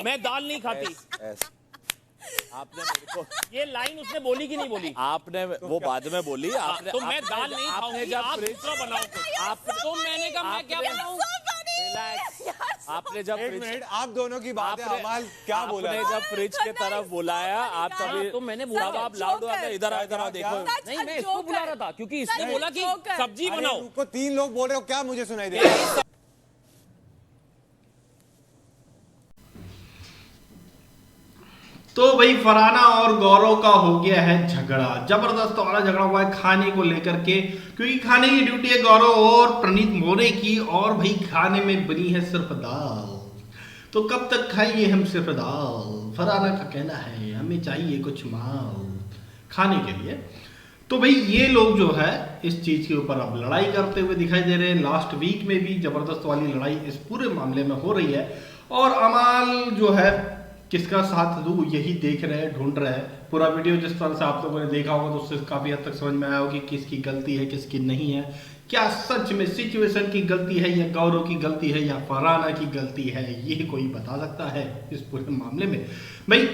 मैं दाल नहीं खाती। आपने मेरे को ये लाइन उसने बोली कि नहीं बोली? आपने वो बाद में बोली। आपने तो मैं दाल नहीं आपने खाऊंगी, जब आप फ्रिज दूसरा बनाओ कुछ। आप तो मैंने कहा मैं क्या बनाऊं? रिलैक्स। आपने जब एक मिनट, आप दोनों की बात है। अमाल क्या बोला? आपने जब फ्रिज के तरफ बुलाया आप तभी तो मैंने बोला तब आप लाउड हुआ। इधर आओ क्या? देखो। नहीं, मैं इसको बुला रहा था क्योंकि इसने बोला कि सब्जी अरे बनाओ। रुको, 3 लोग बोल रहे हो, क्या मुझे सुनाई दे रहा है? तो भाई फरहाना और गौरव का हो गया है झगड़ा, जबरदस्त वाला झगड़ा हुआ है खाने को लेकर के, क्योंकि खाने की ड्यूटी है गौरव और प्रणीत मोरे की, और भाई खाने में बनी है सिर्फ दाल। तो कब तक खाएंगे हम सिर्फ दाल? फरहाना का कहना है हमें चाहिए कुछ माल खाने के लिए। तो भाई ये लोग जो है इस चीज के ऊपर अब लड़ाई करते हुए दिखाई दे रहे हैं। लास्ट वीक में भी जबरदस्त वाली लड़ाई इस पूरे मामले में हो रही है, और अमाल जो है किसका साथ दूं यही देख रहे हैं, ढूंढ रहे हैं। पूरा वीडियो जिस तरह से आप लोगों ने देखा होगा तो उससे काफी हद तक समझ में आया होगा कि किसकी गलती है किसकी नहीं है। क्या सच में सिचुएशन की गलती है, या गौरव की गलती है, या फरहाना की गलती है, ये कोई बता सकता है इस पूरे मामले में। भाई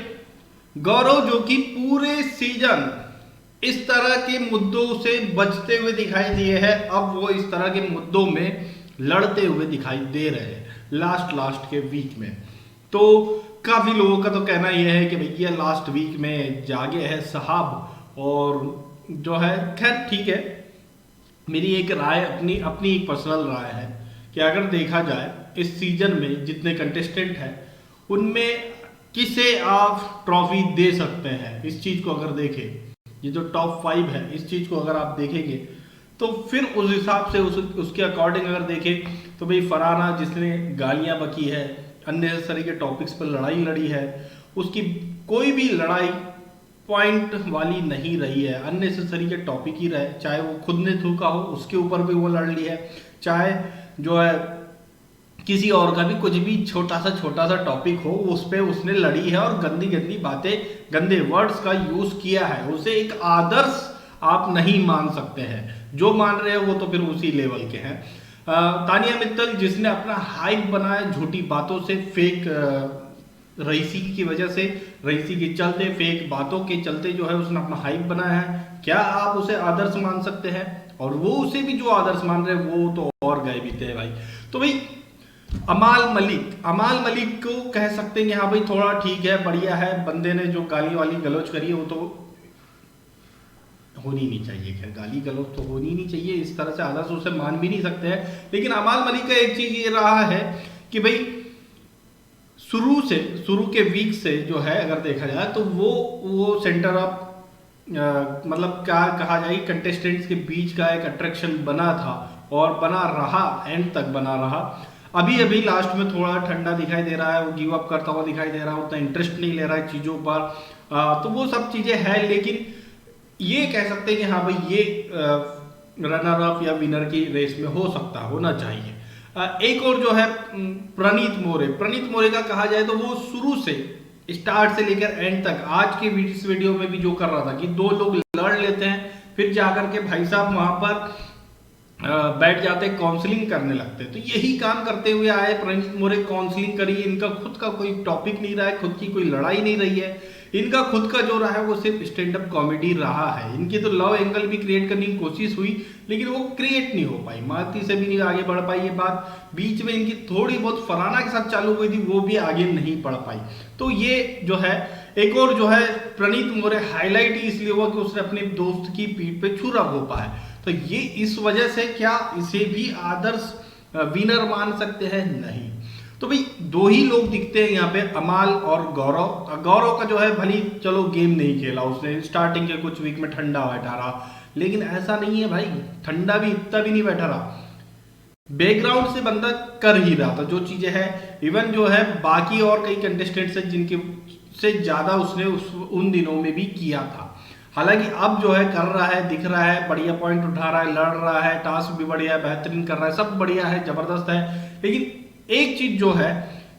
गौरव जो कि पूरे सीजन इस तरह के मुद्दों से बचते हुए दिखाई दिए हैं, अब वो इस तरह के मुद्दों में लड़ते हुए दिखाई दे रहे हैं लास्ट के वीक में। तो काफी लोगों का तो कहना यह है कि भैया लास्ट वीक में जागे है साहब, और जो है खैर ठीक है, मेरी एक राय अपनी एक पर्सनल राय है कि अगर देखा जाए इस सीजन में जितने कंटेस्टेंट हैं उनमें किसे आप ट्रॉफी दे सकते हैं, इस चीज को अगर देखें, ये जो टॉप 5 है इस चीज को अगर आप देखेंगे तो फिर उस हिसाब से उसके अकॉर्डिंग अगर देखें तो भाई फरहाना जिसने गालियां बकी है, अननेसेसरी के टॉपिक्स पर लड़ाई लड़ी है, उसकी कोई भी लड़ाई पॉइंट वाली नहीं रही है, अननेसेसरी के टॉपिक ही रहे, चाहे वो खुद ने थूका हो उसके ऊपर भी वो लड़ ली है, चाहे जो है किसी और का भी कुछ भी छोटा सा टॉपिक हो उस पे उसने लड़ी है और गंदी बातें, गंदे वर्ड्स का यूज किया है। उसे एक आदर्श आप नहीं मान सकते हैं, जो मान रहे हो वो तो फिर उसी लेवल के हैं। तानिया मित्तल जिसने अपना हाइप बनाया झूठी बातों से, फेक रईसी की वजह से, रईसी के चलते, फेक बातों के चलते जो है उसने अपना हाइप बनाया है, क्या आप उसे आदर्श मान सकते हैं? और वो उसे भी जो आदर्श मान रहे हैं वो तो और गए भी थे भाई। तो भाई अमाल मलिक को कह सकते हैं कि हाँ भाई थोड़ा ठीक है, बढ़िया है, बंदे ने जो गाली वाली गलौज करी है वो तो होनी नहीं चाहिए, खैर गाली गलौज तो होनी नहीं चाहिए, इस तरह से आदर्श उसे मान भी नहीं सकते हैं। लेकिन अमाल मलिक का एक चीज ये रहा है कि भाई शुरू के वीक से जो है अगर देखा जाए तो वो सेंटर ऑफ मतलब क्या कहा जाए कंटेस्टेंट्स के बीच का एक अट्रैक्शन बना था और बना रहा, एंड तक बना रहा। अभी लास्ट में थोड़ा ठंडा दिखाई दे रहा है, वो गिव अप करता हुआ दिखाई दे रहा है, उतना इंटरेस्ट नहीं ले रहा है चीजों पर, तो वो सब चीजें हैं। लेकिन ये कह सकते हैं कि हाँ भाई ये रनर अप या विनर की रेस में हो सकता है, होना चाहिए। एक और जो है प्रणीत मोरे का कहा जाए तो वो शुरू से स्टार्ट से लेकर एंड तक आज के इस वीडियो में भी जो कर रहा था कि 2 लोग लड़ लेते हैं फिर जाकर के भाई साहब वहां पर बैठ जाते, काउंसलिंग करने लगते, तो यही काम करते हुए आए प्रणीत मोरे। काउंसलिंग करी, इनका खुद का कोई टॉपिक नहीं रहा है, खुद की कोई लड़ाई नहीं रही है, इनका खुद का जो रहा है वो सिर्फ स्टैंड अप कॉमेडी रहा है। इनकी तो लव एंगल भी क्रिएट करने की कोशिश हुई लेकिन वो क्रिएट नहीं हो पाई, मालती से भी नहीं आगे बढ़ पाई ये बात। बीच में इनकी थोड़ी बहुत फरहाना के साथ चालू हुई थी, वो भी आगे नहीं बढ़ पाई। तो ये जो है एक और जो है प्रणीत मोरे हाईलाइट ही इसलिए हुआ कि उसने अपने दोस्त की पीठ पे छुरा घोंपा है, तो ये इस वजह से क्या इसे भी आदर्श विनर मान सकते हैं? नहीं। तो भाई 2 ही लोग दिखते हैं यहाँ पे, अमाल और गौरव का जो है भली चलो गेम नहीं खेला उसने, स्टार्टिंग के कुछ वीक में ठंडा बैठा रहा, लेकिन ऐसा नहीं है भाई, ठंडा भी इतना भी नहीं बैठा रहा, बैकग्राउंड से बंदा कर ही रहा था जो चीजें हैं। इवन जो है बाकी और कई कंटेस्टेंट्स हैं जिनके से ज्यादा उसने उन दिनों में भी किया था। हालांकि अब जो है कर रहा है, दिख रहा है, बढ़िया पॉइंट उठा रहा है, लड़ रहा है, टास्क भी बढ़िया है, बेहतरीन कर रहा है, सब बढ़िया है, जबरदस्त है। लेकिन एक चीज जो है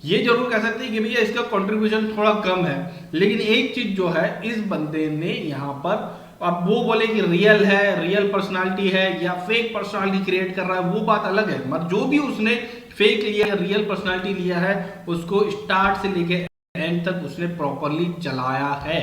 ये जरूर कह सकते हैं कि भैया इसका कंट्रीब्यूशन थोड़ा कम है, लेकिन एक चीज जो है इस बंदे ने यहाँ पर, अब वो बोले कि रियल है, रियल पर्सनालिटी है या फेक पर्सनालिटी क्रिएट कर रहा है, वो बात अलग है। मतलब जो भी उसने फेक लिया, रियल पर्सनालिटी लिया है, उसको स्टार्ट से लेके एंड तक उसने प्रॉपरली चलाया है।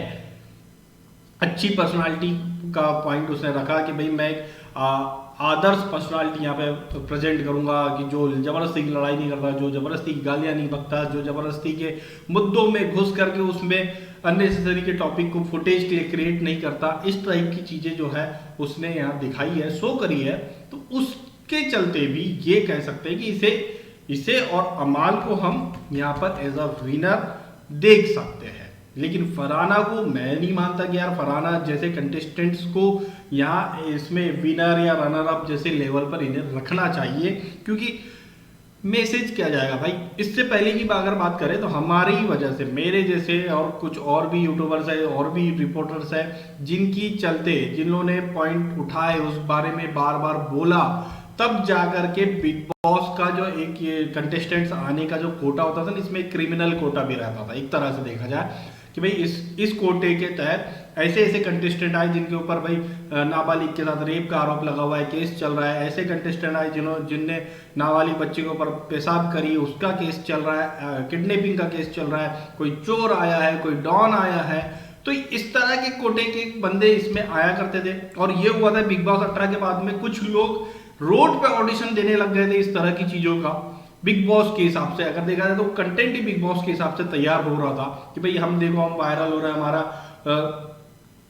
अच्छी पर्सनालिटी का पॉइंट उसने रखा कि भाई मैं एक आदर्श पर्सनालिटी यहाँ पे प्रेजेंट करूंगा कि जो जबरदस्ती की लड़ाई नहीं करता, जो जबरदस्ती की गालियां नहीं बकता, जो जबरदस्ती के मुद्दों में घुस करके उसमें अननेसेसरी के टॉपिक को फुटेज के लिए क्रिएट नहीं करता। इस टाइप की चीजें जो है उसने यहाँ दिखाई है, शो करी है। तो उसके चलते भी ये कह सकते हैं कि इसे और अमाल को हम यहाँ पर एज अ विनर देख सकते हैं। लेकिन फरहाना को मैं नहीं मानता कि यार फरहाना जैसे कंटेस्टेंट्स को यहाँ इसमें विनर या रनर अप जैसे लेवल पर इन्हें रखना चाहिए, क्योंकि मैसेज क्या जाएगा भाई। इससे पहले की अगर बात करें तो हमारी ही वजह से मेरे जैसे और कुछ और भी यूट्यूबर्स है और भी रिपोर्टर्स है जिनकी चलते जिन्होंने ने पॉइंट उठाए उस बारे में बार बार बोला, तब जाकर के बिग बॉस का जो एक ये कंटेस्टेंट्स आने का जो कोटा होता था ना, इसमें क्रिमिनल कोटा भी रहता था एक तरह से देखा जाए कि भाई इस कोटे के तहत ऐसे ऐसे कंटेस्टेंट आए जिनके ऊपर भाई नाबालिग के साथ रेप का आरोप लगा हुआ है, केस चल रहा है। ऐसे कंटेस्टेंट आए जिनने नाबालिग बच्चे के ऊपर पेशाब करी, उसका केस चल रहा है, किडनैपिंग का केस चल रहा है, कोई चोर आया है, कोई डॉन आया है। तो इस तरह के कोटे के बंदे इसमें आया करते थे। और ये हुआ था बिग बॉस 18 के बाद में कुछ लोग रोड पे ऑडिशन देने लग गए थे इस तरह की चीजों का। बिग बॉस के हिसाब से अगर देखा जाए तो कंटेंट ही बिग बॉस के हिसाब से तैयार हो रहा था कि भाई हम देखो हम वायरल हो रहा है, हमारा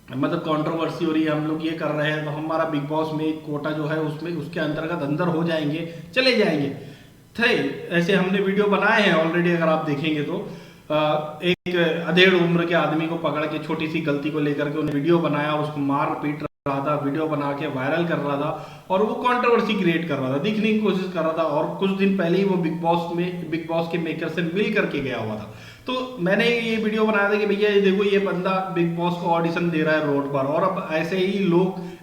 मतलब कंट्रोवर्सी हो रही है, हम लोग ये कर रहे हैं, तो हमारा बिग बॉस में एक कोटा जो है उसमें उसके अंतर्गत अंदर हो जाएंगे, चले जाएंगे थे। ऐसे हमने वीडियो बनाए हैं ऑलरेडी, अगर आप देखेंगे तो एक अधेड़ उम्र के आदमी को पकड़ के छोटी सी गलती को लेकर के उन्हें वीडियो बनाया और उसको मार पीट रहा था, वीडियो बना के वायरल कर रहा था और वो कंट्रोवर्सी क्रिएट कर रहा था, दिखने की कोशिश कर रहा था। और कुछ दिन पहले ही वो बिग बॉस के मेकर से मिल करके गया हुआ था। तो मैंने ये वीडियो बनाया था कि भैया ये देखो ये बंदा बिग बॉस को ऑडिशन दे रहा है रोड पर, और अब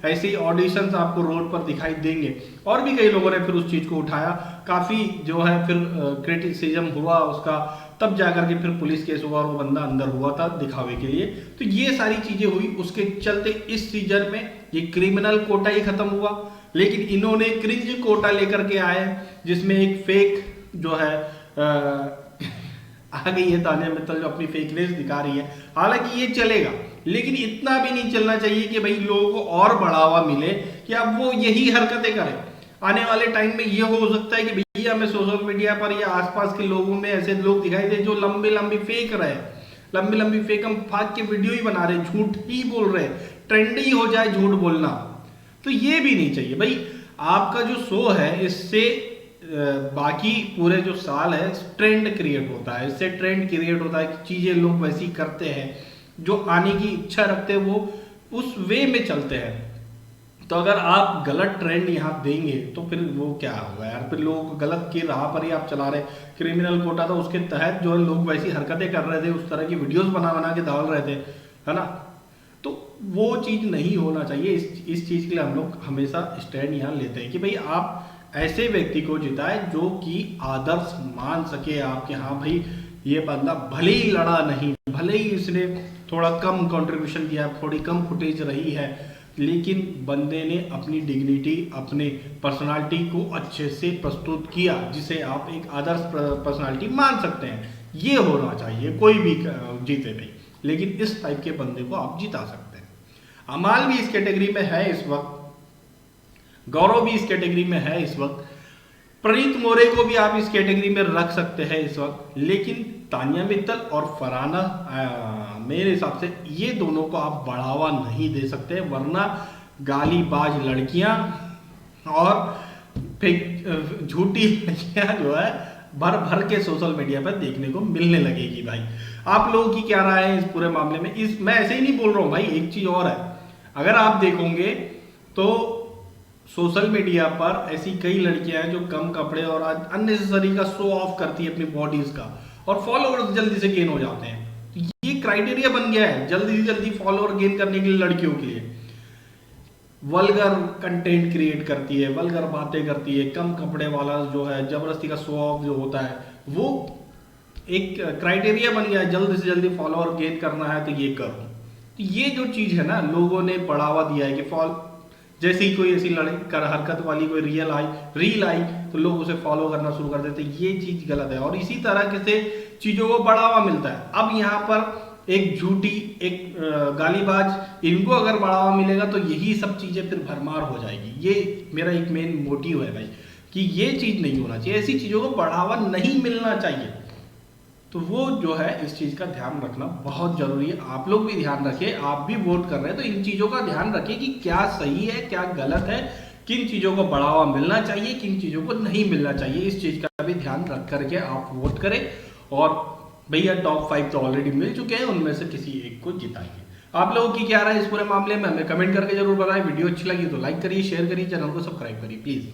ऐसे ही ऑडिशंस आपको रोड पर दिखाई देंगे। और भी कई लोगों ने फिर उस चीज को उठाया, काफी जो है फिर क्रिटिसिज्म हुआ उसका, तब जाकर के फिर पुलिस केस हुआ और वो बंदा अंदर हुआ था दिखावे के लिए। तो ये सारी चीजें हुई, उसके चलते इस सीजन में ये क्रिमिनल कोटा ही खत्म हुआ। लेकिन इन्होंने क्रिंज कोटा लेकर के आए जिसमें एक फेक जो है आ गई है तान्या मित्तल जो अपनी फेकनेस दिखा रही है। हालांकि ये चलेगा, लेकिन इतना भी नहीं चलना चाहिए कि भाई लोगों को और बढ़ावा मिले कि अब वो यही हरकतें करें। आने वाले टाइम में ये हो सकता है कि भैया हमें सोशल मीडिया पर या आसपास के लोगों में ऐसे लोग दिखाई दे जो लंबी फेक रहे, लंबी फेक हम फाक के वीडियो ही बना रहे, झूठ ही बोल रहे, ट्रेंड ही हो जाए झूठ बोलना। तो ये भी नहीं चाहिए भाई। आपका जो शो है इससे बाकी पूरे जो साल है ट्रेंड क्रिएट होता है, इससे ट्रेंड क्रिएट होता है कि चीजें लोग वैसी करते हैं, जो आने की इच्छा रखते हैं वो उस वे में चलते हैं। तो अगर आप गलत ट्रेंड यहाँ देंगे तो फिर वो क्या होगा यार, फिर लोग गलत की राह पर ही आप चला रहे। क्रिमिनल कोटा था उसके तहत जो है लोग वैसी हरकतें कर रहे थे, उस तरह की वीडियोस बना के डाल रहे थे, है ना। तो वो चीज नहीं होना चाहिए। इस चीज के लिए हम लोग हमेशा स्टैंड यहाँ लेते हैं कि भाई आप ऐसे व्यक्ति को जिताए जो कि आदर्श मान सके आपके, हाँ भाई ये बंदा भले ही लड़ा नहीं, भले ही इसने थोड़ा कम कंट्रीब्यूशन दिया, थोड़ी कम फुटेज रही है, लेकिन बंदे ने अपनी डिग्निटी, अपने पर्सनालिटी को अच्छे से प्रस्तुत किया, जिसे आप एक आदर्श पर्सनालिटी मान सकते हैं। ये होना चाहिए, कोई भी जीते नहीं, लेकिन इस टाइप के बंदे को आप जिता सकते हैं। अमाल भी इस कैटेगरी में है इस वक्त, गौरव भी इस कैटेगरी में है इस वक्त, प्रणीत मोरे को भी आप इस कैटेगरी में रख सकते हैं इस वक्त। लेकिन तान्या मित्तल और फरहाना मेरे हिसाब से ये दोनों को आप बढ़ावा नहीं दे सकते, वरना गालीबाज लड़कियां और झूठी लड़कियां जो है भर के सोशल मीडिया पर देखने को मिलने लगेगी। भाई आप लोगों की क्या राय है इस पूरे मामले में? मैं ऐसे ही नहीं बोल रहा हूं भाई, एक चीज और है, अगर आप देखोगे तो सोशल मीडिया पर ऐसी कई लड़कियां हैं जो कम कपड़े और अननेसेसरी का शो ऑफ करती है अपनी बॉडीज का, और फॉलोअर्स जल्दी से गेन हो जाते हैं। तो ये क्राइटेरिया बन गया है जल्दी से जल्दी फॉलोअर गेन करने के लिए लड़कियों के लिए। वल्गर कंटेंट क्रिएट करती है, वल्गर बातें करती है, कम कपड़े वाला जो है जबरदस्ती का शो ऑफ जो होता है, वो एक क्राइटेरिया बन गया है, जल्दी से जल्दी फॉलोअर गेन करना है तो ये करो। तो ये जो चीज है ना, लोगों ने बढ़ावा दिया है कि जैसे ही कोई ऐसी हरकत वाली कोई रील आई तो लोग उसे फॉलो करना शुरू कर देते। ये चीज गलत है। और इसी तरह से चीजों को बढ़ावा मिलता है। अब यहाँ पर एक झूठी, एक गालीबाज, इनको अगर बढ़ावा मिलेगा तो यही सब चीजें फिर भरमार हो जाएगी। ये मेरा एक मेन मोटिव है भाई कि ये चीज नहीं होना चाहिए, ऐसी चीजों को बढ़ावा नहीं मिलना चाहिए। तो वो जो है इस चीज का ध्यान रखना बहुत जरूरी है। आप लोग भी ध्यान रखें, आप भी वोट कर रहे हैं तो इन चीजों का ध्यान रखें कि क्या सही है क्या गलत है, किन चीजों को बढ़ावा मिलना चाहिए, किन चीजों को नहीं मिलना चाहिए। इस चीज का भी ध्यान रख करके आप वोट करें। और भैया टॉप 5 तो ऑलरेडी मिल चुके हैं, उनमें से किसी एक को जिताइए। आप लोगों की क्या राय इस पूरे मामले में हमें कमेंट करके जरूर बताएं। वीडियो अच्छी लगी तो लाइक करिए, शेयर करिए, चैनल को सब्सक्राइब करिए प्लीज।